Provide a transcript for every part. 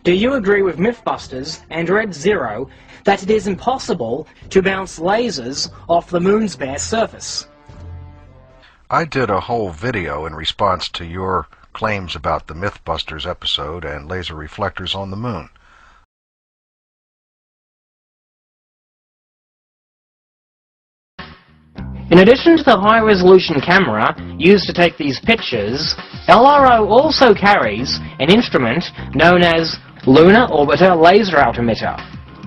Do you agree with Mythbusters and Red Zero that it is impossible to bounce lasers off the moon's bare surface? I did a whole video in response to your claims about the Mythbusters episode and laser reflectors on the moon. In addition to the high-resolution camera used to take these pictures, LRO also carries an instrument known as Lunar Orbiter Laser Altimeter,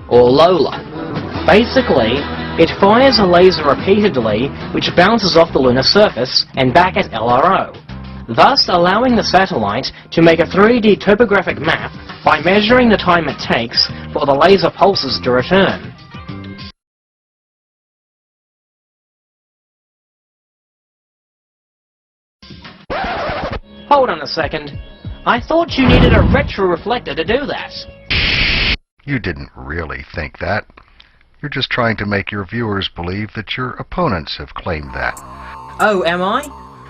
or LOLA. Basically, it fires a laser repeatedly which bounces off the lunar surface and back at LRO, thus allowing the satellite to make a 3D topographic map by measuring the time it takes for the laser pulses to return. Hold on a second. I thought you needed a retroreflector to do that. You didn't really think that. You're just trying to make your viewers believe that your opponents have claimed that. Oh, am I?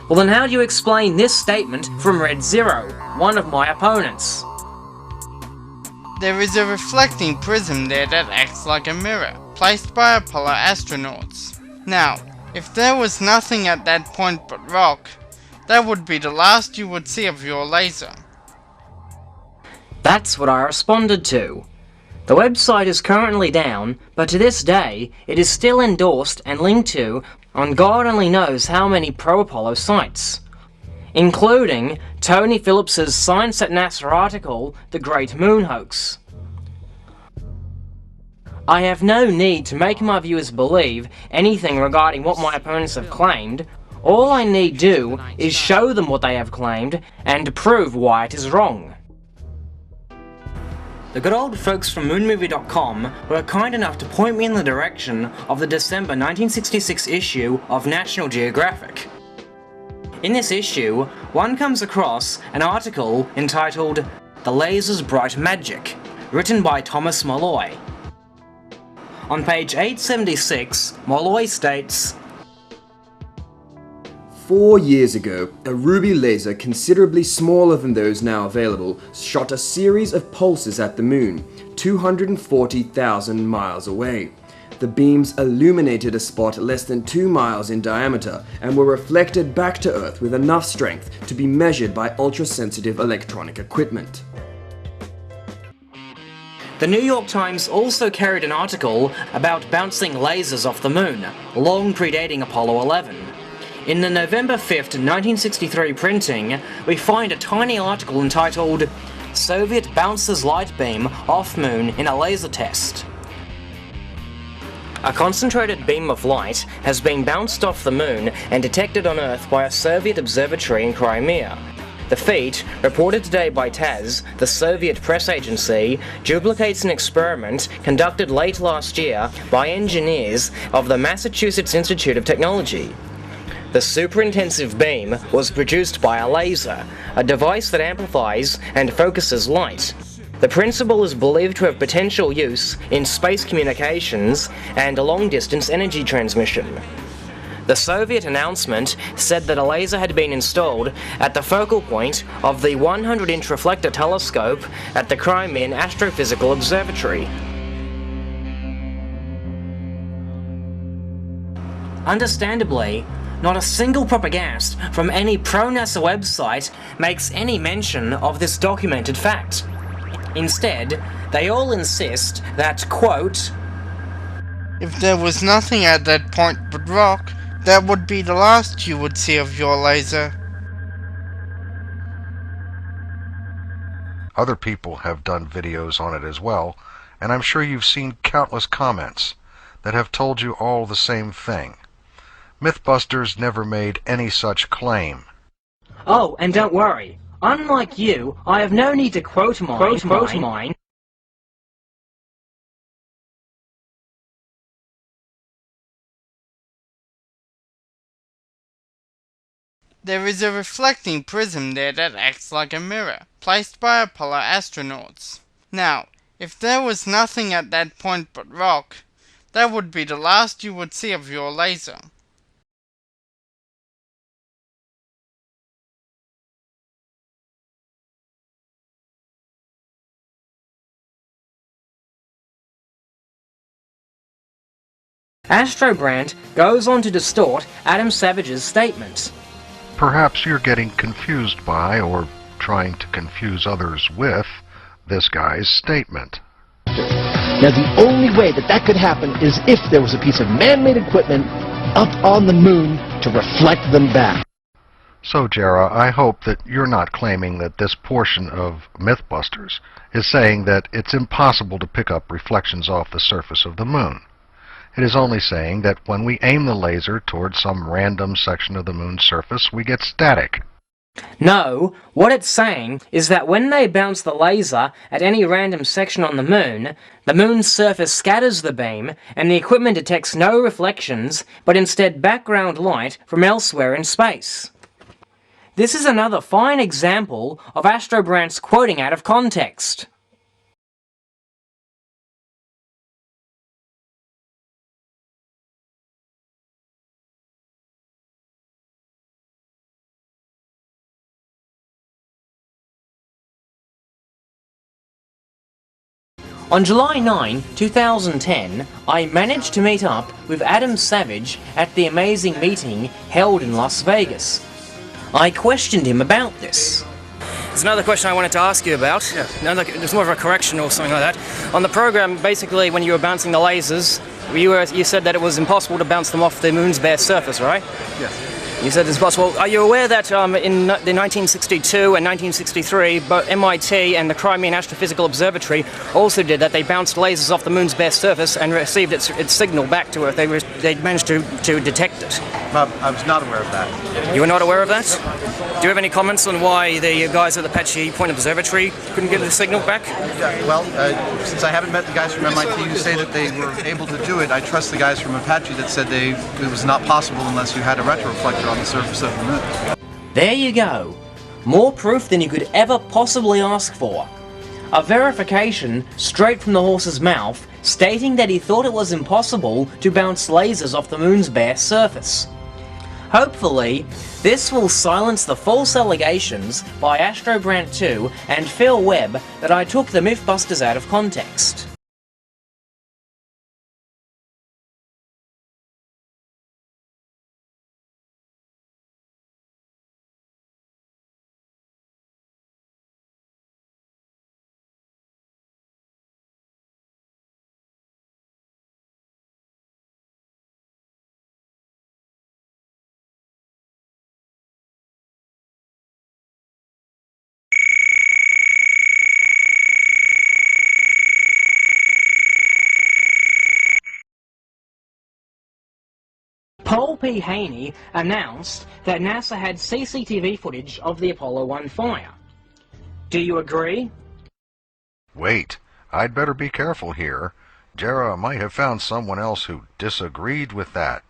Well then how do you explain this statement from Red Zero, one of my opponents? There is a reflecting prism there that acts like a mirror, placed by Apollo astronauts. Now, if there was nothing at that point but rock, that would be the last you would see of your laser. That's what I responded to. The website is currently down, but to this day, it is still endorsed and linked to on God only knows how many pro-Apollo sites, including Tony Phillips's Science at NASA article, The Great Moon Hoax. I have no need to make my viewers believe anything regarding what my opponents have claimed. All I need do is show them what they have claimed and prove why it is wrong. The good old folks from moonmovie.com were kind enough to point me in the direction of the December 1966 issue of National Geographic. In this issue, one comes across an article entitled The Laser's Bright Magic, written by Thomas Molloy. On page 876, Molloy states, 4 years ago, a ruby laser considerably smaller than those now available shot a series of pulses at the moon, 240,000 miles away. The beams illuminated a spot less than 2 miles in diameter and were reflected back to Earth with enough strength to be measured by ultra-sensitive electronic equipment. The New York Times also carried an article about bouncing lasers off the moon, long predating Apollo 11. In the November 5th, 1963 printing, we find a tiny article entitled, Soviet Bounces Light Beam Off Moon in a Laser Test. A concentrated beam of light has been bounced off the moon and detected on Earth by a Soviet observatory in Crimea. The feat, reported today by TASS, the Soviet press agency, duplicates an experiment conducted late last year by engineers of the Massachusetts Institute of Technology. The super-intensive beam was produced by a laser, a device that amplifies and focuses light. The principle is believed to have potential use in space communications and long-distance energy transmission. The Soviet announcement said that a laser had been installed at the focal point of the 100-inch reflector telescope at the Crimean Astrophysical Observatory. Understandably, not a single propagandist from any pro-NASA website makes any mention of this documented fact. Instead, they all insist that, quote, If there was nothing at that point but rock, that would be the last you would see of your laser. Other people have done videos on it as well, and I'm sure you've seen countless comments that have told you all the same thing. Mythbusters never made any such claim. Oh, and don't worry. Unlike you, I have no need to quote mine. There is a reflecting prism there that acts like a mirror, placed by Apollo astronauts. Now, if there was nothing at that point but rock, that would be the last you would see of your laser. Astrobrandt goes on to distort Adam Savage's statement. Perhaps you're getting confused by, or trying to confuse others with, this guy's statement. Now, the only way that that could happen is if there was a piece of man-made equipment up on the moon to reflect them back. So, Jarrah, I hope that you're not claiming that this portion of Mythbusters is saying that it's impossible to pick up reflections off the surface of the moon. It is only saying that when we aim the laser towards some random section of the moon's surface, we get static. No, what it's saying is that when they bounce the laser at any random section on the moon's surface scatters the beam, and the equipment detects no reflections, but instead background light from elsewhere in space. This is another fine example of Astrobrandt's quoting out of context. On July 9, 2010, I managed to meet up with Adam Savage at the amazing meeting held in Las Vegas. I questioned him about this. There's another question I wanted to ask you about. Yes. There's more of a correction or something like that. On the program, basically, when you were bouncing the lasers, you said that it was impossible to bounce them off the moon's bare surface, right? Yes. You said it's possible. Are you aware that in the 1962 and 1963, both MIT and the Crimean Astrophysical Observatory also did that? They bounced lasers off the moon's bare surface and received its signal back to Earth. They managed to detect it. I was not aware of that. You were not aware of that? Do you have any comments on why the guys at the Apache Point Observatory couldn't get the signal back? Yeah, well, since I haven't met the guys from MIT who say that they were able to do it, I trust the guys from Apache that said it was not possible unless you had a retroreflector on the surface of the moon. There you go. More proof than you could ever possibly ask for. A verification straight from the horse's mouth stating that he thought it was impossible to bounce lasers off the moon's bare surface. Hopefully, this will silence the false allegations by Astrobrandt 2 and Phil Webb that I took the Mythbusters out of context. Paul P. Haney announced that NASA had CCTV footage of the Apollo 1 fire. Do you agree? Wait, I'd better be careful here. Jarrah might have found someone else who disagreed with that.